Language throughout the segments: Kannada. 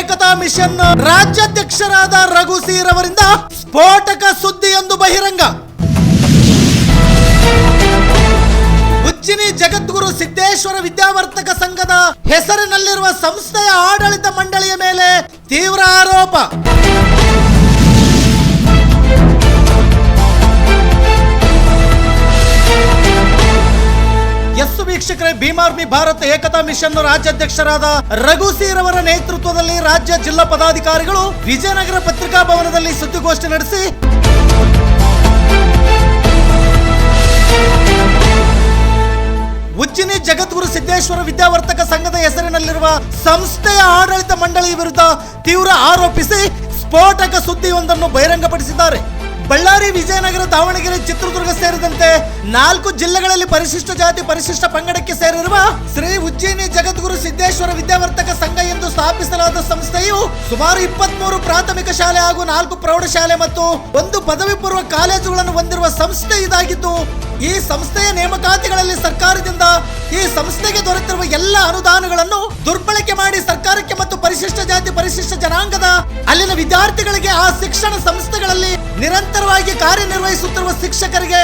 ಏಕತಾ ಮಿಷನ್ ರಾಜ್ಯಾಧ್ಯಕ್ಷರಾದ ರಘು ಸೀರವರಿಂದ ಸ್ಫೋಟಕ ಸುದ್ದಿಯೊಂದು ಬಹಿರಂಗ. ಉಜ್ಜಿನಿ ಜಗದ್ಗುರು ಸಿದ್ದೇಶ್ವರ ವಿದ್ಯಾವರ್ತಕ ಸಂಘದ ಹೆಸರಿನಲ್ಲಿರುವ ಸಂಸ್ಥೆಯ ಆಡಳಿತ ಮಂಡಳಿಯ ಮೇಲೆ ತೀವ್ರ ಆರೋಪ. ವೀಕ್ಷಕರೇ, ಭೀಮಾರ್ಮಿ ಭಾರತ ಏಕತಾ ಮಿಷನ್ ರಾಜ್ಯಾಧ್ಯಕ್ಷರಾದ ರಘು ಸೀರವರ ನೇತೃತ್ವದಲ್ಲಿ ರಾಜ್ಯ ಜಿಲ್ಲಾ ಪದಾಧಿಕಾರಿಗಳು ವಿಜಯನಗರ ಪತ್ರಿಕಾ ಭವನದಲ್ಲಿ ಸುದ್ದಿಗೋಷ್ಠಿ ನಡೆಸಿ ಉಜ್ಜಿನಿ ಜಗದ್ಗುರು ಸಿದ್ದೇಶ್ವರ ವಿದ್ಯಾವರ್ತಕ ಸಂಘದ ಹೆಸರಿನಲ್ಲಿರುವ ಸಂಸ್ಥೆಯ ಆಡಳಿತ ಮಂಡಳಿ ವಿರುದ್ಧ ತೀವ್ರ ಆರೋಪಿಸಿ ಸ್ಫೋಟಕ ಸುದ್ದಿಯೊಂದನ್ನು ಬಹಿರಂಗಪಡಿಸಿದ್ದಾರೆ. ಬಳ್ಳಾರಿ, ವಿಜಯನಗರ, ದಾವಣಗೆರೆ, ಚಿತ್ರದುರ್ಗ ಸೇರಿದಂತೆ 4 ಜಿಲ್ಲೆಗಳಲ್ಲಿ ಪರಿಶಿಷ್ಟ ಜಾತಿ ಪರಿಶಿಷ್ಟ ಪಂಗಡಕ್ಕೆ ಸೇರಿರುವ ಶ್ರೀ ಉಜ್ಜಿನಿ ಜಗದ್ಗುರು ಸಿದ್ದೇಶ್ವರ ವಿದ್ಯಾವರ್ತಕ ಸಂಘ ಎಂದು ಸ್ಥಾಪಿಸಲಾದ ಸಂಸ್ಥೆಯು ಸುಮಾರು 23 ಪ್ರಾಥಮಿಕ ಶಾಲೆ ಹಾಗೂ 4 ಪ್ರೌಢಶಾಲೆ ಮತ್ತು 1 ಪದವಿ ಪೂರ್ವ ಕಾಲೇಜುಗಳನ್ನು ಹೊಂದಿರುವ ಸಂಸ್ಥೆ ಇದಾಗಿದ್ದು, ಈ ಸಂಸ್ಥೆಯ ನೇಮಕಾತಿಗಳಲ್ಲಿ ಸರ್ಕಾರದಿಂದ ಈ ಸಂಸ್ಥೆಗೆ ದೊರೆತಿರುವ ಎಲ್ಲ ಅನುದಾನಗಳನ್ನು ದುರ್ಬಳಕೆ ಮಾಡಿ ಸರ್ಕಾರಕ್ಕೆ ಮತ್ತು ಪರಿಶಿಷ್ಟ ಜಾತಿ ಪರಿಶಿಷ್ಟ ಜನಾಂಗದ ಅಲ್ಲಿನ ವಿದ್ಯಾರ್ಥಿಗಳಿಗೆ ಆ ಶಿಕ್ಷಣ ಸಂಸ್ಥೆಗಳಲ್ಲಿ ನಿರಂತರವಾಗಿ ಕಾರ್ಯನಿರ್ವಹಿಸುತ್ತಿರುವ ಶಿಕ್ಷಕರಿಗೆ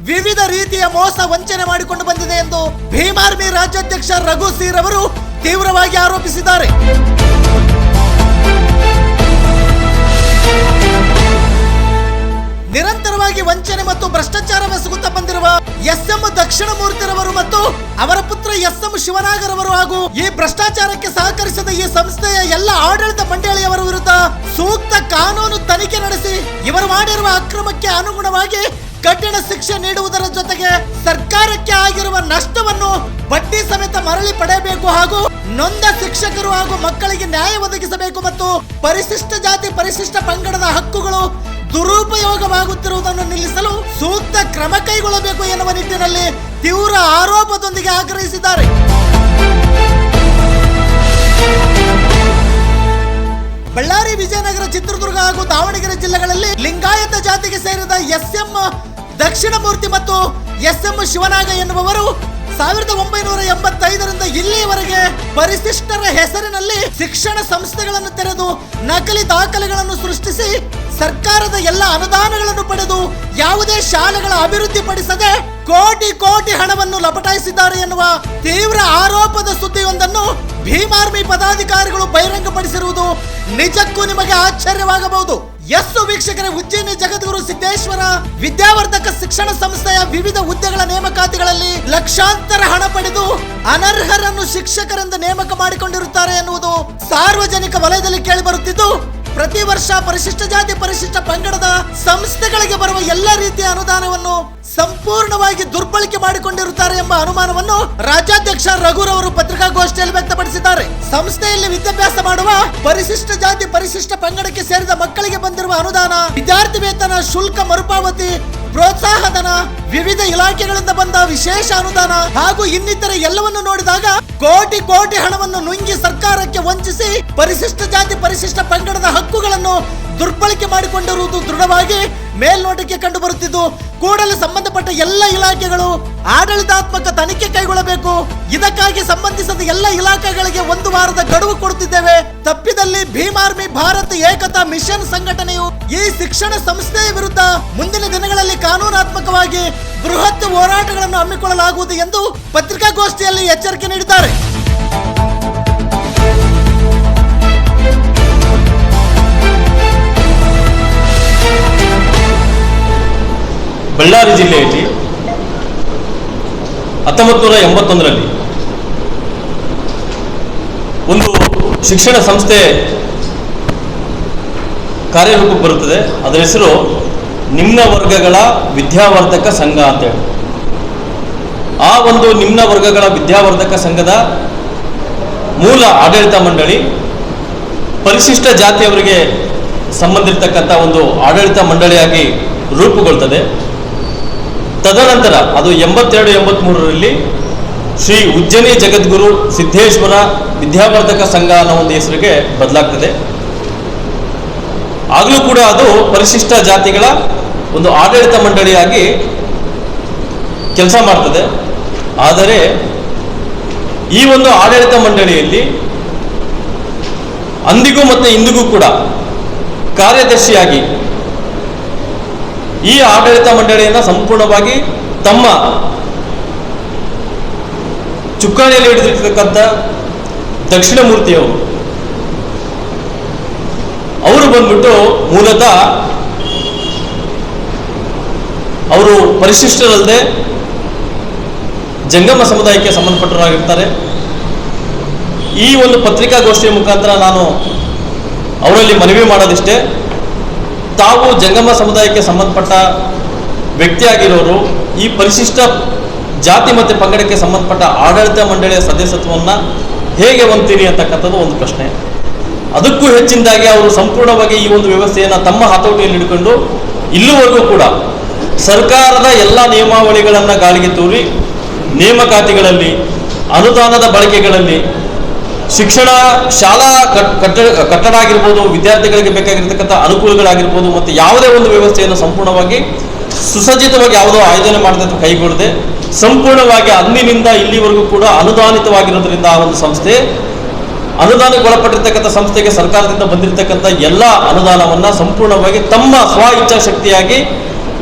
ವಿವಿಧ ರೀತಿಯ ಮೋಸ ವಂಚನೆ ಮಾಡಿಕೊಂಡು ಬಂದಿದೆ ಎಂದು ಭೀಮಾರ್ಮಿ ರಾಜ್ಯಾಧ್ಯಕ್ಷ ರಘು ಸೀರವರು ತೀವ್ರವಾಗಿ ಆರೋಪಿಸಿದ್ದಾರೆ. ನಿರಂತರವಾಗಿ ವಂಚನೆ ಮತ್ತು ಭ್ರಷ್ಟಾಚಾರ ಬೆಸಗುತ್ತಾ ಬಂದಿರುವ ಎಸ್.ಎಂ. ದಕ್ಷಿಣಮೂರ್ತಿರವರು ಮತ್ತು ಅವರ ಪುತ್ರ ಎಸ್.ಎಂ. ಶಿವನಾಗರವರು ಹಾಗೂ ಈ ಭ್ರಷ್ಟಾಚಾರಕ್ಕೆ ಸಹಕರಿಸಿದ ಈ ಸಂಸ್ಥೆಯ ಎಲ್ಲ ಆಡಳಿತ ಮಂಡಳಿಯವರ ವಿರುದ್ಧ ಸೂಕ್ತ ಕಾನೂನು ತನಿಖೆ ನಡೆಸಿ ಇವರು ಮಾಡಿರುವ ಅಕ್ರಮಕ್ಕೆ ಅನುಗುಣವಾಗಿ ಕಠಿಣ ಶಿಕ್ಷೆ ನೀಡುವುದರ ಜೊತೆಗೆ ಸರ್ಕಾರಕ್ಕೆ ಆಗಿರುವ ನಷ್ಟವನ್ನು ಬಡ್ಡಿ ಸಮೇತ ಮರಳಿ ಪಡೆಯಬೇಕು ಹಾಗೂ ನೊಂದ ಶಿಕ್ಷಕರು ಹಾಗೂ ಮಕ್ಕಳಿಗೆ ನ್ಯಾಯ ಒದಗಿಸಬೇಕು ಮತ್ತು ಪರಿಶಿಷ್ಟ ಜಾತಿ ಪರಿಶಿಷ್ಟ ಪಂಗಡದ ಹಕ್ಕುಗಳು ದುರುಪಯೋಗವಾಗುತ್ತಿರುವುದನ್ನು ನಿಲ್ಲಿಸಲು ಸೂಕ್ತ ಕ್ರಮ ಕೈಗೊಳ್ಳಬೇಕು ಎನ್ನುವ ನಿಟ್ಟಿನಲ್ಲಿ ತೀವ್ರ ಆರೋಪದೊಂದಿಗೆ ಆಗ್ರಹಿಸಿದ್ದಾರೆ. ಬಳ್ಳಾರಿ, ವಿಜಯನಗರ, ಚಿತ್ರದುರ್ಗ ಹಾಗೂ ದಾವಣಗೆರೆ ಜಿಲ್ಲೆಗಳಲ್ಲಿ ಲಿಂಗಾಯತ ಜಾತಿಗೆ ಸೇರಿದ ಎಸ್.ಎಂ. ದಕ್ಷಿಣಮೂರ್ತಿ ಮತ್ತು ಎಸ್.ಎಂ. ಶಿವನಾಗ ಎನ್ನುವವರು 1985ರಿಂದ ಇಲ್ಲಿಯವರೆಗೆ ಪರಿಶಿಷ್ಟರ ಹೆಸರಿನಲ್ಲಿ ಶಿಕ್ಷಣ ಸಂಸ್ಥೆಗಳನ್ನು ತೆರೆದು ನಕಲಿ ದಾಖಲೆಗಳನ್ನು ಸೃಷ್ಟಿಸಿ ಸರ್ಕಾರದ ಎಲ್ಲ ಅನುದಾನಗಳನ್ನು ಪಡೆದು ಯಾವುದೇ ಶಾಲೆಗಳ ಅಭಿವೃದ್ಧಿ ಪಡಿಸದೆ ಕೋಟಿ ಕೋಟಿ ಹಣವನ್ನು ಲಪಟಾಯಿಸಿದ್ದಾರೆ ಎನ್ನುವ ತೀವ್ರ ಆರೋಪದ ಸುದ್ದಿಯೊಂದನ್ನು ಭೀಮಾರ್ಮಿ ಪದಾಧಿಕಾರಿಗಳು ಬಹಿರಂಗಪಡಿಸಿರುವುದು ನಿಜಕ್ಕೂ ನಿಮಗೆ ಆಶ್ಚರ್ಯವಾಗಬಹುದು. ವೀಕ್ಷಕರೇ, ಉಜ್ಜಿನಿ ಜಗದ್ಗುರು ಸಿದ್ದೇಶ್ವರ ವಿದ್ಯಾವರ್ಧಕ ಶಿಕ್ಷಣ ಸಂಸ್ಥೆಯ ವಿವಿಧ ಹುದ್ದೆಗಳ ನೇಮಕಾತಿಗಳಲ್ಲಿ ಲಕ್ಷಾಂತರ ಹಣ ಪಡೆದು ಅನರ್ಹರನ್ನು ಶಿಕ್ಷಕರೆಂದು ನೇಮಕ ಮಾಡಿಕೊಂಡಿರುತ್ತಾರೆ ಎನ್ನುವುದು ಸಾರ್ವಜನಿಕ ವಲಯದಲ್ಲಿ ಕೇಳಿಬರುತ್ತಿದ್ದು, ಪ್ರತಿ ವರ್ಷ ಪರಿಶಿಷ್ಟ ಜಾತಿ ಪರಿಶಿಷ್ಟ ಪಂಗಡದ ಸಂಸ್ಥೆಗಳಿಗೆ ಬರುವ ಎಲ್ಲ ರೀತಿಯ ಅನುದಾನವನ್ನು ಸಂಪೂರ್ಣವಾಗಿ ದುರ್ಬಳಕೆ ಮಾಡಿಕೊಂಡಿರುತ್ತಾರೆ ಎಂಬ ಅನುಮಾನವನ್ನು ರಾಜ್ಯಾಧ್ಯಕ್ಷ ರಘುರವರು ಪತ್ರಿಕಾಗೋಷ್ಠಿಯಲ್ಲಿ ವ್ಯಕ್ತಪಡಿಸಿದ್ದಾರೆ. ಸಂಸ್ಥೆಯಲ್ಲಿ ವಿದ್ಯಾಭ್ಯಾಸ ಮಾಡುವ ಪರಿಶಿಷ್ಟ ಜಾತಿ ಪರಿಶಿಷ್ಟ ಪಂಗಡಕ್ಕೆ ಸೇರಿದ ಮಕ್ಕಳಿಗೆ ಬಂದಿರುವ ಅನುದಾನ, ವಿದ್ಯಾರ್ಥಿ ವೇತನ, ಶುಲ್ಕ ಮರುಪಾವತಿ, ಪ್ರೋತ್ಸಾಹಧನ, ವಿವಿಧ ಇಲಾಖೆಗಳಿಂದ ಬಂದ ವಿಶೇಷ ಅನುದಾನ ಹಾಗೂ ಇನ್ನಿತರ ಎಲ್ಲವನ್ನು ನೋಡಿದಾಗ ಕೋಟಿ ಕೋಟಿ ಹಣವನ್ನು ನುಂಗಿ ಸರ್ಕಾರಕ್ಕೆ ವಂಚಿಸಿ ಪರಿಶಿಷ್ಟ ಜಾತಿ ಪರಿಶಿಷ್ಟ ಪಂಗಡದ ಹಕ್ಕುಗಳನ್ನು ದುರ್ಬಳಕೆ ಮಾಡಿಕೊಂಡಿರುವುದು ದೃಢವಾಗಿ ಮೇಲ್ನೋಟಕ್ಕೆ ಕಂಡು ಬರುತ್ತಿದ್ದು, ಕೂಡಲೇ ಸಂಬಂಧಪಟ್ಟ ಎಲ್ಲ ಇಲಾಖೆಗಳು ಆಡಳಿತಾತ್ಮಕ ತನಿಖೆ ಕೈಗೊಳ್ಳಬೇಕು. ಇದಕ್ಕಾಗಿ ಸಂಬಂಧಿಸಿದ ಎಲ್ಲ ಇಲಾಖೆಗಳಿಗೆ 1 ವಾರದ ಗಡುವು ಕೊಡುತ್ತಿದ್ದೇವೆ. ತಪ್ಪಿದಲ್ಲಿ ಭೀಮಾರ್ಮಿ ಭಾರತ ಏಕತಾ ಮಿಷನ್ ಸಂಘಟನೆಯು ಈ ಶಿಕ್ಷಣ ಸಂಸ್ಥೆಯ ವಿರುದ್ಧ ಮುಂದಿನ ದಿನಗಳಲ್ಲಿ ಕಾನೂನಾತ್ಮಕವಾಗಿ ಬೃಹತ್ ಹೋರಾಟಗಳನ್ನು ಹಮ್ಮಿಕೊಳ್ಳಲಾಗುವುದು ಎಂದು ಪತ್ರಿಕಾಗೋಷ್ಠಿಯಲ್ಲಿ ಎಚ್ಚರಿಕೆ ನೀಡಿದ್ದಾರೆ. ಬಳ್ಳಾರಿ ಜಿಲ್ಲೆಯಲ್ಲಿ 1981ರಲ್ಲಿ ಒಂದು ಶಿಕ್ಷಣ ಸಂಸ್ಥೆ ಕಾರ್ಯರೂಪಕ್ಕೆ ಬರುತ್ತದೆ. ಅದರ ಹೆಸರು ನಿಮ್ನ ವರ್ಗಗಳ ವಿದ್ಯಾವರ್ಧಕ ಸಂಘ ಅಂತೇಳಿ. ಆ ಒಂದು ನಿಮ್ನ ವರ್ಗಗಳ ವಿದ್ಯಾವರ್ಧಕ ಸಂಘದ ಮೂಲ ಆಡಳಿತ ಮಂಡಳಿ ಪರಿಶಿಷ್ಟ ಜಾತಿಯವರಿಗೆ ಸಂಬಂಧಿರ್ತಕ್ಕಂಥ ಒಂದು ಆಡಳಿತ ಮಂಡಳಿಯಾಗಿ ರೂಪುಗೊಳ್ತದೆ. ತದನಂತರ ಅದು 82-83ರಲ್ಲಿ ಶ್ರೀ ಉಜ್ಜಿನಿ ಜಗದ್ಗುರು ಸಿದ್ದೇಶ್ವರ ವಿದ್ಯಾವರ್ಧಕ ಸಂಘ ಅನ್ನೋ ಒಂದು ಹೆಸರಿಗೆ ಬದಲಾಗ್ತದೆ. ಆಗಲೂ ಕೂಡ ಅದು ಪರಿಶಿಷ್ಟ ಜಾತಿಗಳ ಒಂದು ಆಡಳಿತ ಮಂಡಳಿಯಾಗಿ ಕೆಲಸ ಮಾಡ್ತದೆ. ಆದರೆ ಈ ಒಂದು ಆಡಳಿತ ಮಂಡಳಿಯಲ್ಲಿ ಅಂದಿಗೂ ಮತ್ತು ಇಂದಿಗೂ ಕೂಡ ಕಾರ್ಯದರ್ಶಿಯಾಗಿ ಈ ಆಡಳಿತ ಮಂಡಳಿಯನ್ನು ಸಂಪೂರ್ಣವಾಗಿ ತಮ್ಮ ಚುಕ್ಕಾಣಿಯಲ್ಲಿ ಹಿಡಿದಿರ್ತಕ್ಕಂಥ ದಕ್ಷಿಣಮೂರ್ತಿಯವರು ಅವರು ಬಂದ್ಬಿಟ್ಟು ಮೂಲತಃ ಅವರು ಪರಿಶಿಷ್ಟರಲ್ಲದೆ ಜಂಗಮ ಸಮುದಾಯಕ್ಕೆ ಸಂಬಂಧಪಟ್ಟವರಾಗಿರ್ತಾರೆ. ಈ ಒಂದು ಪತ್ರಿಕಾಗೋಷ್ಠಿಯ ಮುಖಾಂತರ ನಾನು ಅವರಲ್ಲಿ ಮನವಿ ಮಾಡೋದಿಷ್ಟೇ, ತಾವು ಜಂಗಮ ಸಮುದಾಯಕ್ಕೆ ಸಂಬಂಧಪಟ್ಟ ವ್ಯಕ್ತಿಯಾಗಿರೋರು ಈ ಪರಿಶಿಷ್ಟ ಜಾತಿ ಮತ್ತು ಪಂಗಡಕ್ಕೆ ಸಂಬಂಧಪಟ್ಟ ಆಡಳಿತ ಮಂಡಳಿಯ ಸದಸ್ಯತ್ವವನ್ನು ಹೇಗೆ ಹೊಂದ್ತೀರಿ ಅಂತಕ್ಕಂಥದ್ದು ಒಂದು ಪ್ರಶ್ನೆ. ಅದಕ್ಕೂ ಹೆಚ್ಚಿನದಾಗಿ ಅವರು ಸಂಪೂರ್ಣವಾಗಿ ಈ ಒಂದು ವ್ಯವಸ್ಥೆಯನ್ನು ತಮ್ಮ ಹತೋಟಿಯಲ್ಲಿ ಹಿಡ್ಕೊಂಡು ಇಲ್ಲಿವರೆಗೂ ಕೂಡ ಸರ್ಕಾರದ ಎಲ್ಲ ನಿಯಮಾವಳಿಗಳನ್ನು ಗಾಳಿಗೆ ತೂರಿ ನೇಮಕಾತಿಗಳಲ್ಲಿ, ಅನುದಾನದ ಬಳಕೆಗಳಲ್ಲಿ, ಶಿಕ್ಷಣ ಶಾಲಾ ಕಟ್ಟಡ ಆಗಿರ್ಬೋದು, ವಿದ್ಯಾರ್ಥಿಗಳಿಗೆ ಬೇಕಾಗಿರ್ತಕ್ಕಂಥ ಅನುಕೂಲಗಳಾಗಿರ್ಬೋದು, ಮತ್ತು ಯಾವುದೇ ಒಂದು ವ್ಯವಸ್ಥೆಯನ್ನು ಸಂಪೂರ್ಣವಾಗಿ ಸುಸಜ್ಜಿತವಾಗಿ ಯಾವುದೋ ಆಯೋಜನೆ ಮಾಡದಂತೆ ಕೈಗೊಳ್ಳದೆ ಸಂಪೂರ್ಣವಾಗಿ ಅಂದಿನಿಂದ ಇಲ್ಲಿವರೆಗೂ ಕೂಡ ಅನುದಾನಿತವಾಗಿರೋದ್ರಿಂದ ಆ ಒಂದು ಸಂಸ್ಥೆ ಅನುದಾನಕ್ಕೆ ಒಳಪಟ್ಟಿರ್ತಕ್ಕಂಥ ಸಂಸ್ಥೆಗೆ ಸರ್ಕಾರದಿಂದ ಬಂದಿರತಕ್ಕಂಥ ಎಲ್ಲ ಅನುದಾನವನ್ನು ಸಂಪೂರ್ಣವಾಗಿ ತಮ್ಮ ಸ್ವ ಇಚ್ಛಾಶಕ್ತಿಯಾಗಿ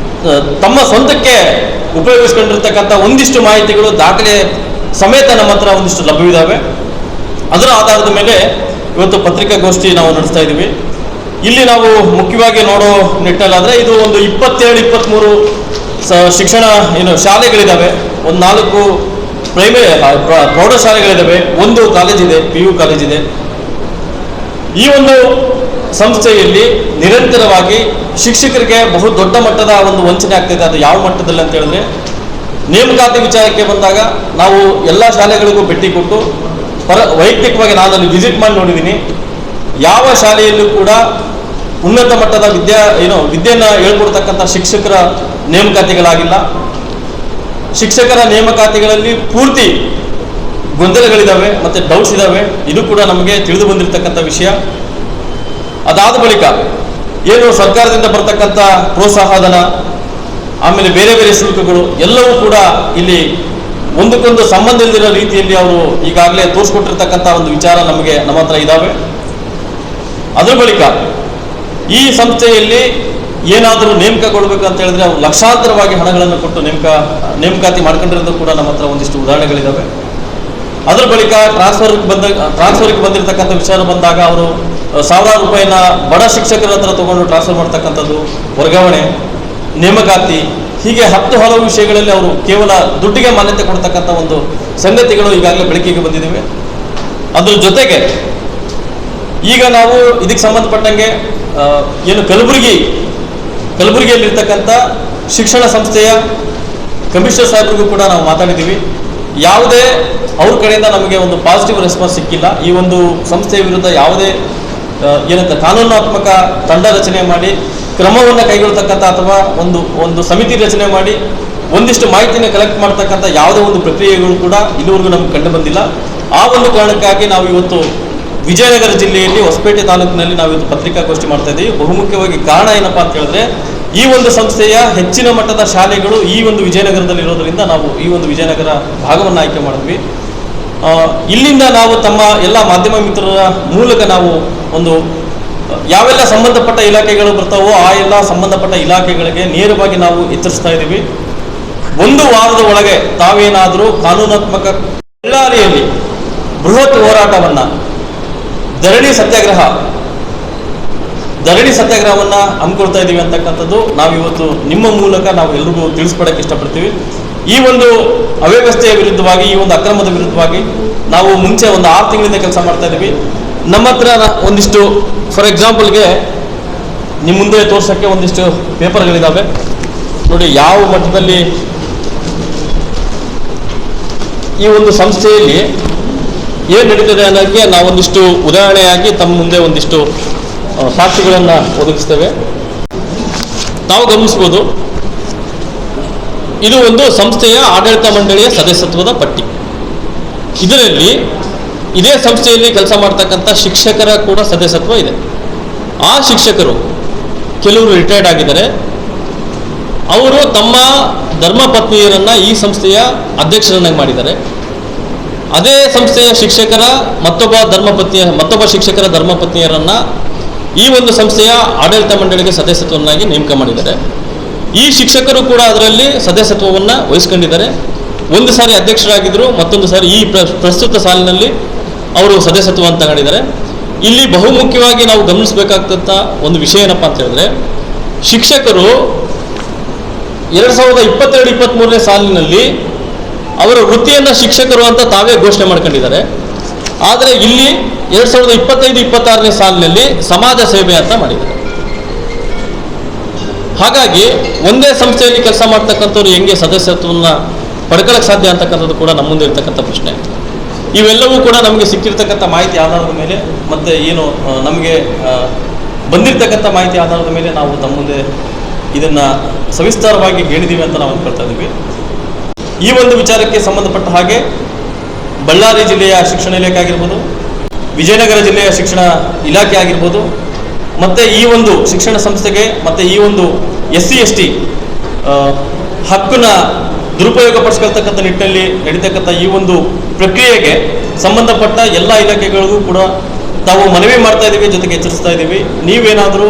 ತಮ್ಮ ಸ್ವಂತಕ್ಕೆ ಉಪಯೋಗಿಸ್ಕೊಂಡಿರ್ತಕ್ಕಂಥ ಒಂದಿಷ್ಟು ಮಾಹಿತಿಗಳು ದಾಖಲೆ ಸಮೇತ ನಮ್ಮ ಹತ್ರ ಒಂದಿಷ್ಟು ಲಭ್ಯವಿದ್ದಾವೆ. ಅದರ ಆಧಾರದ ಮೇಲೆ ಇವತ್ತು ಪತ್ರಿಕಾಗೋಷ್ಠಿ ನಾವು ನಡೆಸ್ತಾ ಇದ್ದೀವಿ. ಇಲ್ಲಿ ನಾವು ಮುಖ್ಯವಾಗಿ ನೋಡೋ ನಿಟ್ಟಲ್ಲಾದರೆ ಇದು ಒಂದು 22-23 ಶಿಕ್ಷಣ ಶಾಲೆಗಳಿದ್ದಾವೆ, ಒಂದು 4 ಪ್ರೌಢಶಾಲೆಗಳಿದ್ದಾವೆ, ಒಂದು ಕಾಲೇಜಿದೆ, PU ಕಾಲೇಜಿದೆ. ಈ ಒಂದು ಸಂಸ್ಥೆಯಲ್ಲಿ ನಿರಂತರವಾಗಿ ಶಿಕ್ಷಕರಿಗೆ ಬಹು ದೊಡ್ಡ ಮಟ್ಟದ ಒಂದು ವಂಚನೆ ಆಗ್ತಾಯಿದೆ. ಅದು ಯಾವ ಮಟ್ಟದಲ್ಲಿ ಅಂತ ಹೇಳಿದ್ರೆ, ನೇಮಕಾತಿ ವಿಚಾರಕ್ಕೆ ಬಂದಾಗ ನಾವು ಎಲ್ಲ ಶಾಲೆಗಳಿಗೂ ಭೇಟಿ ಕೊಟ್ಟು ವೈಯಕ್ತಿಕವಾಗಿ ನಾನಲ್ಲಿ ವಿಸಿಟ್ ಮಾಡಿ ನೋಡಿದ್ದೀನಿ. ಯಾವ ಶಾಲೆಯಲ್ಲೂ ಕೂಡ ಉನ್ನತ ಮಟ್ಟದ ವಿದ್ಯೆಯನ್ನು ಹೇಳ್ಕೊಡ್ತಕ್ಕಂಥ ಶಿಕ್ಷಕರ ನೇಮಕಾತಿಗಳಾಗಿಲ್ಲ. ಶಿಕ್ಷಕರ ನೇಮಕಾತಿಗಳಲ್ಲಿ ಪೂರ್ತಿ ಗೊಂದಲಗಳಿದ್ದಾವೆ ಮತ್ತು ಡೌಟ್ಸ್ ಇದ್ದಾವೆ. ಇದು ಕೂಡ ನಮಗೆ ತಿಳಿದು ಬಂದಿರತಕ್ಕಂಥ ವಿಷಯ. ಅದಾದ ಬಳಿಕ ಏನು ಸರ್ಕಾರದಿಂದ ಬರ್ತಕ್ಕಂಥ ಪ್ರೋತ್ಸಾಹಧನ, ಆಮೇಲೆ ಬೇರೆ ಬೇರೆ ಶುಲ್ಕಗಳು ಎಲ್ಲವೂ ಕೂಡ ಇಲ್ಲಿ ಒಂದಕ್ಕೊಂದು ಸಂಬಂಧ ಇಲ್ಲದಿರೋ ರೀತಿಯಲ್ಲಿ ಅವರು ಈಗಾಗಲೇ ತೋರಿಸ್ಕೊಟ್ಟಿರ್ತಕ್ಕಂಥ ಒಂದು ವಿಚಾರ ನಮ್ಮ ಹತ್ರ ಇದ್ದಾವೆ. ಅದರ ಬಳಿಕ ಈ ಸಂಸ್ಥೆಯಲ್ಲಿ ಏನಾದರೂ ನೇಮಕಗೊಳ್ಬೇಕು ಅಂತ ಹೇಳಿದ್ರೆ ಅವರು ಲಕ್ಷಾಂತರವಾಗಿ ಹಣಗಳನ್ನು ಕೊಟ್ಟು ನೇಮಕಾತಿ ಮಾಡ್ಕೊಂಡಿರೋದು ಕೂಡ ನಮ್ಮ ಹತ್ರ ಒಂದಿಷ್ಟು ಉದಾಹರಣೆಗಳಿದ್ದಾವೆ. ಅದರ ಬಳಿಕ ಟ್ರಾನ್ಸ್ಫರ್ಗೆ ಬಂದಿರತಕ್ಕಂಥ ವಿಚಾರ ಬಂದಾಗ ಅವರು ಸಾವಿರಾರು ರೂಪಾಯಿನ ಬಡ ಶಿಕ್ಷಕರ ಹತ್ರ ತಗೊಂಡು ಟ್ರಾನ್ಸ್ಫರ್ ಮಾಡ್ತಕ್ಕಂಥದ್ದು, ವರ್ಗಾವಣೆ, ನೇಮಕಾತಿ, ಹೀಗೆ 10 ಹಲವು ವಿಷಯಗಳಲ್ಲಿ ಅವರು ಕೇವಲ ದುಡ್ಡಿಗೆ ಮಾನ್ಯತೆ ಕೊಡ್ತಕ್ಕಂಥ ಒಂದು ಸಂಗತಿಗಳು ಈಗಾಗಲೇ ಬೆಳಕಿಗೆ ಬಂದಿದ್ದಾವೆ. ಅದ್ರ ಜೊತೆಗೆ ಈಗ ನಾವು ಇದಕ್ಕೆ ಸಂಬಂಧಪಟ್ಟಂಗೆ ಏನು ಕಲಬುರಗಿಯಲ್ಲಿರ್ತಕ್ಕಂಥ ಶಿಕ್ಷಣ ಸಂಸ್ಥೆಯ ಕಮಿಷನರ್ ಸಾಹೇಬರಿಗೂ ಕೂಡ ನಾವು ಮಾತಾಡಿದ್ದೀವಿ. ಯಾವುದೇ ಅವ್ರ ಕಡೆಯಿಂದ ನಮಗೆ ಒಂದು ಪಾಸಿಟಿವ್ ರೆಸ್ಪಾನ್ಸ್ ಸಿಕ್ಕಿಲ್ಲ. ಈ ಒಂದು ಸಂಸ್ಥೆಯ ವಿರುದ್ಧ ಯಾವುದೇ ಕಾನೂನಾತ್ಮಕ ತಂಡ ರಚನೆ ಮಾಡಿ ಕ್ರಮವನ್ನು ಕೈಗೊಳ್ತಕ್ಕಂಥ ಅಥವಾ ಒಂದು ಸಮಿತಿ ರಚನೆ ಮಾಡಿ ಒಂದಿಷ್ಟು ಮಾಹಿತಿನ ಕಲೆಕ್ಟ್ ಮಾಡ್ತಕ್ಕಂಥ ಯಾವುದೇ ಒಂದು ಪ್ರಕ್ರಿಯೆಗಳು ಕೂಡ ಇಲ್ಲಿವರೆಗೂ ನಮ್ಗೆ ಕಂಡು ಬಂದಿಲ್ಲ. ಆ ಒಂದು ಕಾರಣಕ್ಕಾಗಿ ನಾವು ಇವತ್ತು ವಿಜಯನಗರ ಜಿಲ್ಲೆಯಲ್ಲಿ ಹೊಸಪೇಟೆ ತಾಲೂಕಿನಲ್ಲಿ ನಾವು ಇವತ್ತು ಪತ್ರಿಕಾಗೋಷ್ಠಿ ಮಾಡ್ತಾ ಇದ್ದೀವಿ. ಬಹುಮುಖ್ಯವಾಗಿ ಕಾರಣ ಏನಪ್ಪಾ ಅಂತ ಹೇಳಿದ್ರೆ, ಈ ಒಂದು ಸಂಸ್ಥೆಯ ಹೆಚ್ಚಿನ ಮಟ್ಟದ ಶಾಲೆಗಳು ಈ ಒಂದು ವಿಜಯನಗರದಲ್ಲಿ ಇರೋದ್ರಿಂದ ನಾವು ಈ ಒಂದು ವಿಜಯನಗರ ಭಾಗವನ್ನು ಆಯ್ಕೆ ಮಾಡಿದ್ವಿ. ಇಲ್ಲಿಂದ ನಾವು ತಮ್ಮ ಎಲ್ಲ ಮಾಧ್ಯಮ ಮಿತ್ರರ ಮೂಲಕ ನಾವು ಒಂದು ಯಾವೆಲ್ಲ ಸಂಬಂಧಪಟ್ಟ ಇಲಾಖೆಗಳು ಬರ್ತಾವೋ ಆ ಎಲ್ಲ ಸಂಬಂಧಪಟ್ಟ ಇಲಾಖೆಗಳಿಗೆ ನೇರವಾಗಿ ನಾವು ಎಚ್ಚರಿಸ್ತಾ ಇದ್ದೀವಿ. 1 ವಾರದ ಒಳಗೆ ತಾವೇನಾದರೂ ಕಾನೂನಾತ್ಮಕ ಬಳ್ಳಾರಿಯಲ್ಲಿ ಬೃಹತ್ ಹೋರಾಟವನ್ನು ಧರಣಿ ಸತ್ಯಾಗ್ರಹವನ್ನು ಹಮ್ಮಿಕೊಳ್ತಾ ಇದ್ದೀವಿ ಅಂತಕ್ಕಂಥದ್ದು ನಾವಿವತ್ತು ನಿಮ್ಮ ಮೂಲಕ ನಾವು ಎಲ್ರಿಗೂ ತಿಳಿಸ್ಕೊಡಕ್ಕೆ ಇಷ್ಟಪಡ್ತೀವಿ. ಈ ಒಂದು ಅವ್ಯವಸ್ಥೆಯ ವಿರುದ್ಧವಾಗಿ, ಈ ಒಂದು ಅಕ್ರಮದ ವಿರುದ್ಧವಾಗಿ ನಾವು ಮುಂಚೆ ಒಂದು 6 ತಿಂಗಳಿಂದ ಕೆಲಸ ಮಾಡ್ತಾ ಇದ್ದೀವಿ. ನಮ್ಮ ಹತ್ರ ಒಂದಿಷ್ಟು ಫಾರ್ ಎಕ್ಸಾಂಪಲ್ಗೆ ನಿಮ್ಮ ಮುಂದೆ ತೋರ್ಸೋಕ್ಕೆ ಒಂದಿಷ್ಟು ಪೇಪರ್ಗಳಿದ್ದಾವೆ ನೋಡಿ. ಯಾವ ಮಟ್ಟದಲ್ಲಿ ಈ ಒಂದು ಸಂಸ್ಥೆಯಲ್ಲಿ ಏನು ನಡೀತದೆ ಅನ್ನೋಕ್ಕೆ ನಾವೊಂದಿಷ್ಟು ಉದಾಹರಣೆಯಾಗಿ ತಮ್ಮ ಮುಂದೆ ಒಂದಿಷ್ಟು ಸಾಕ್ಷಿಗಳನ್ನು ಒದಗಿಸ್ತೇವೆ. ತಾವು ಗಮನಿಸ್ಬೋದು, ಇದು ಒಂದು ಸಂಸ್ಥೆಯ ಆಡಳಿತ ಮಂಡಳಿಯ ಸದಸ್ಯತ್ವದ ಪಟ್ಟಿ. ಇದರಲ್ಲಿ ಇದೇ ಸಂಸ್ಥೆಯಲ್ಲಿ ಕೆಲಸ ಮಾಡ್ತಕ್ಕಂಥ ಶಿಕ್ಷಕರ ಕೂಡ ಸದಸ್ಯತ್ವ ಇದೆ. ಆ ಶಿಕ್ಷಕರು ಕೆಲವರು ರಿಟೈರ್ಡ್ ಆಗಿದ್ದಾರೆ. ಅವರು ತಮ್ಮ ಧರ್ಮಪತ್ನಿಯರನ್ನು ಈ ಸಂಸ್ಥೆಯ ಅಧ್ಯಕ್ಷರನ್ನಾಗಿ ಮಾಡಿದ್ದಾರೆ. ಅದೇ ಸಂಸ್ಥೆಯ ಶಿಕ್ಷಕರ ಮತ್ತೊಬ್ಬ ಶಿಕ್ಷಕರ ಧರ್ಮಪತ್ನಿಯರನ್ನು ಈ ಒಂದು ಸಂಸ್ಥೆಯ ಆಡಳಿತ ಮಂಡಳಿಗೆ ಸದಸ್ಯತ್ವವನ್ನಾಗಿ ನೇಮಕ ಮಾಡಿದ್ದಾರೆ. ಈ ಶಿಕ್ಷಕರು ಕೂಡ ಅದರಲ್ಲಿ ಸದಸ್ಯತ್ವವನ್ನು ವಹಿಸ್ಕೊಂಡಿದ್ದಾರೆ. ಒಂದು ಸಾರಿ ಅಧ್ಯಕ್ಷರಾಗಿದ್ದರು, ಮತ್ತೊಂದು ಸಾರಿ ಈ ಪ್ರಸ್ತುತ ಸಾಲಿನಲ್ಲಿ ಅವರು ಸದಸ್ಯತ್ವವನ್ನು ತಗೊಂಡಿದ್ದಾರೆ. ಇಲ್ಲಿ ಬಹುಮುಖ್ಯವಾಗಿ ನಾವು ಗಮನಿಸಬೇಕಾದಂಥ ಒಂದು ವಿಷಯ ಏನಪ್ಪ ಅಂತ ಹೇಳಿದ್ರೆ, ಶಿಕ್ಷಕರು 2022-23ನೇ ಸಾಲಿನಲ್ಲಿ ಅವರ ವೃತ್ತಿಯನ್ನು ಶಿಕ್ಷಕರು ಅಂತ ತಾವೇ ಘೋಷಣೆ ಮಾಡ್ಕೊಂಡಿದ್ದಾರೆ. ಆದರೆ ಇಲ್ಲಿ 2025-26ನೇ ಸಾಲಿನಲ್ಲಿ ಸಮಾಜ ಸೇವೆ ಅಂತ ಮಾಡಿದ್ದಾರೆ. ಹಾಗಾಗಿ ಒಂದೇ ಸಂಸ್ಥೆಯಲ್ಲಿ ಕೆಲಸ ಮಾಡ್ತಕ್ಕಂಥವ್ರು ಹೆಂಗೆ ಸದಸ್ಯತ್ವವನ್ನು ಪಡ್ಕೊಳ್ಳೋಕೆ ಸಾಧ್ಯ ಅಂತಕ್ಕಂಥದ್ದು ಕೂಡ ನಮ್ಮ ಮುಂದೆ ಇರ್ತಕ್ಕಂಥ ಪ್ರಶ್ನೆ. ಇವೆಲ್ಲವೂ ಕೂಡ ನಮಗೆ ಸಿಕ್ಕಿರ್ತಕ್ಕಂಥ ಮಾಹಿತಿ ಆಧಾರದ ಮೇಲೆ ಮತ್ತು ಏನು ನಮಗೆ ಬಂದಿರತಕ್ಕಂಥ ಮಾಹಿತಿ ಆಧಾರದ ಮೇಲೆ ನಾವು ತಮ್ಮ ಮುಂದೆ ಇದನ್ನು ಸವಿಸ್ತಾರವಾಗಿ ಹೇಳಿದ್ದೀವಿ ಅಂತ ನಾವು ಅಂದ್ಕೊಳ್ತಾ ಇದ್ದೀವಿ. ಈ ಒಂದು ವಿಚಾರಕ್ಕೆ ಸಂಬಂಧಪಟ್ಟ ಹಾಗೆ ಬಳ್ಳಾರಿ ಜಿಲ್ಲೆಯ ಶಿಕ್ಷಣ ಇಲಾಖೆ ಆಗಿರ್ಬೋದು, ವಿಜಯನಗರ ಜಿಲ್ಲೆಯ ಶಿಕ್ಷಣ ಇಲಾಖೆ ಆಗಿರ್ಬೋದು, ಮತ್ತು ಈ ಒಂದು ಶಿಕ್ಷಣ ಸಂಸ್ಥೆಗೆ ಮತ್ತು ಈ ಒಂದು SC/ST ಹಕ್ಕನ್ನು ದುರುಪಯೋಗ ಪಡಿಸ್ಕೊಳ್ತಕ್ಕಂಥ ನಿಟ್ಟಿನಲ್ಲಿ ನಡೀತಕ್ಕಂಥ ಈ ಒಂದು ಪ್ರಕ್ರಿಯೆಗೆ ಸಂಬಂಧಪಟ್ಟ ಎಲ್ಲ ಇಲಾಖೆಗಳಿಗೂ ಕೂಡ ತಾವು ಮನವಿ ಮಾಡ್ತಾ ಇದ್ದೀವಿ, ಜೊತೆಗೆ ಎಚ್ಚರಿಸ್ತಾ ಇದ್ದೀವಿ. ನೀವೇನಾದರೂ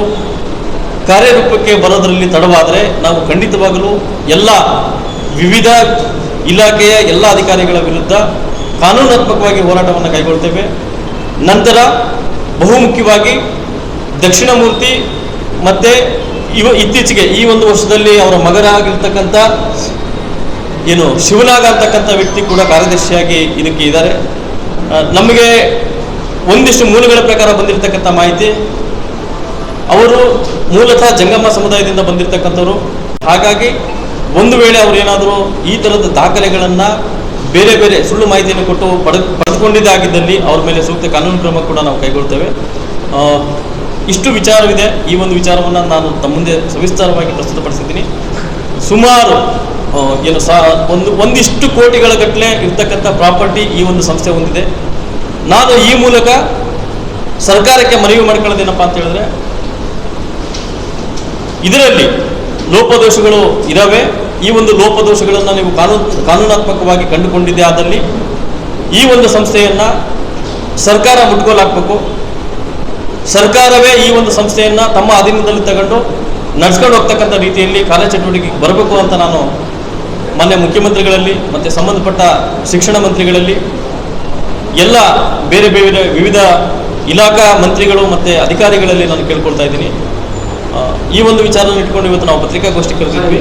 ಕಾರ್ಯರೂಪಕ್ಕೆ ಬರೋದರಲ್ಲಿ ತಡವಾದರೆ ನಾವು ಖಂಡಿತವಾಗಲೂ ಎಲ್ಲ ವಿವಿಧ ಇಲಾಖೆಯ ಎಲ್ಲ ಅಧಿಕಾರಿಗಳ ವಿರುದ್ಧ ಕಾನೂನಾತ್ಮಕವಾಗಿ ಹೋರಾಟವನ್ನು ಕೈಗೊಳ್ತೇವೆ. ನಂತರ ಬಹುಮುಖ್ಯವಾಗಿ ದಕ್ಷಿಣಮೂರ್ತಿ ಮತ್ತು ಇತ್ತೀಚೆಗೆ ಈ ಒಂದು ವರ್ಷದಲ್ಲಿ ಅವರ ಮಗನಾಗಿರ್ತಕ್ಕಂಥ ಏನು ಶಿವನಾಗ ಅಂತಕ್ಕಂಥ ವ್ಯಕ್ತಿ ಕೂಡ ಕಾರ್ಯದರ್ಶಿಯಾಗಿ ಇದಕ್ಕೆ ಇದ್ದಾರೆ. ನಮಗೆ ಒಂದಿಷ್ಟು ಮೂಲಗಳ ಪ್ರಕಾರ ಬಂದಿರತಕ್ಕಂಥ ಮಾಹಿತಿ, ಅವರು ಮೂಲತಃ ಜಂಗಮ ಸಮುದಾಯದಿಂದ ಬಂದಿರತಕ್ಕಂಥವ್ರು. ಹಾಗಾಗಿ ಒಂದು ವೇಳೆ ಅವರು ಏನಾದರೂ ಈ ಥರದ ದಾಖಲೆಗಳನ್ನು ಬೇರೆ ಬೇರೆ ಸುಳ್ಳು ಮಾಹಿತಿಯನ್ನು ಕೊಟ್ಟು ಪಡೆದುಕೊಂಡಿದ್ದಾಗಿದ್ದಲ್ಲಿ ಅವ್ರ ಮೇಲೆ ಸೂಕ್ತ ಕಾನೂನು ಕ್ರಮ ಕೂಡ ನಾವು ಕೈಗೊಳ್ತೇವೆ. ಇಷ್ಟು ವಿಚಾರವಿದೆ. ಈ ಒಂದು ವಿಚಾರವನ್ನು ನಾನು ತಮ್ಮ ಮುಂದೆ ಸವಿಸ್ತಾರವಾಗಿ ಪ್ರಸ್ತುತಪಡಿಸಿದ್ದೀನಿ. ಸುಮಾರು ಒಂದಿಷ್ಟು ಕೋಟಿಗಳ ಗಟ್ಟಲೆ ಇರ್ತಕ್ಕಂಥ ಪ್ರಾಪರ್ಟಿ ಈ ಒಂದು ಸಂಸ್ಥೆ ಹೊಂದಿದೆ. ನಾನು ಈ ಮೂಲಕ ಸರ್ಕಾರಕ್ಕೆ ಮನವಿ ಮಾಡ್ಕೊಳ್ಳೋದೇನಪ್ಪ ಅಂತ ಹೇಳಿದ್ರೆ, ಇದರಲ್ಲಿ ಲೋಪದೋಷಗಳು ಇದ್ದಾವೆ. ಈ ಒಂದು ಲೋಪದೋಷಗಳನ್ನು ನೀವು ಕಾನೂನಾತ್ಮಕವಾಗಿ ಕಂಡುಕೊಂಡಿದ್ದೇ ಆದಲ್ಲಿ ಈ ಒಂದು ಸಂಸ್ಥೆಯನ್ನು ಸರ್ಕಾರ ಮುಟ್ಗೋಲಾಗಬೇಕು. ಸರ್ಕಾರವೇ ಈ ಒಂದು ಸಂಸ್ಥೆಯನ್ನು ತಮ್ಮ ಅಧೀನದಲ್ಲಿ ತಗೊಂಡು ನಡ್ಸ್ಕೊಂಡು ಹೋಗ್ತಕ್ಕಂಥ ರೀತಿಯಲ್ಲಿ ಕಾರ್ಯಚಟುವಟಿಕೆಗೆ ಬರಬೇಕು ಅಂತ ನಾನು ಮಾನ್ಯ ಮುಖ್ಯಮಂತ್ರಿಗಳಲ್ಲಿ ಮತ್ತು ಸಂಬಂಧಪಟ್ಟ ಶಿಕ್ಷಣ ಮಂತ್ರಿಗಳಲ್ಲಿ ಎಲ್ಲ ಬೇರೆ ಬೇರೆ ವಿವಿಧ ಇಲಾಖಾ ಮಂತ್ರಿಗಳು ಮತ್ತು ಅಧಿಕಾರಿಗಳಲ್ಲಿ ನಾನು ಕೇಳ್ಕೊಳ್ತಾ ಇದ್ದೀನಿ. ಈ ಒಂದು ವಿಚಾರವನ್ನು ಇಟ್ಕೊಂಡು ಇವತ್ತು ನಾವು ಪತ್ರಿಕಾಗೋಷ್ಠಿ ಕರೆದಿದ್ವಿ.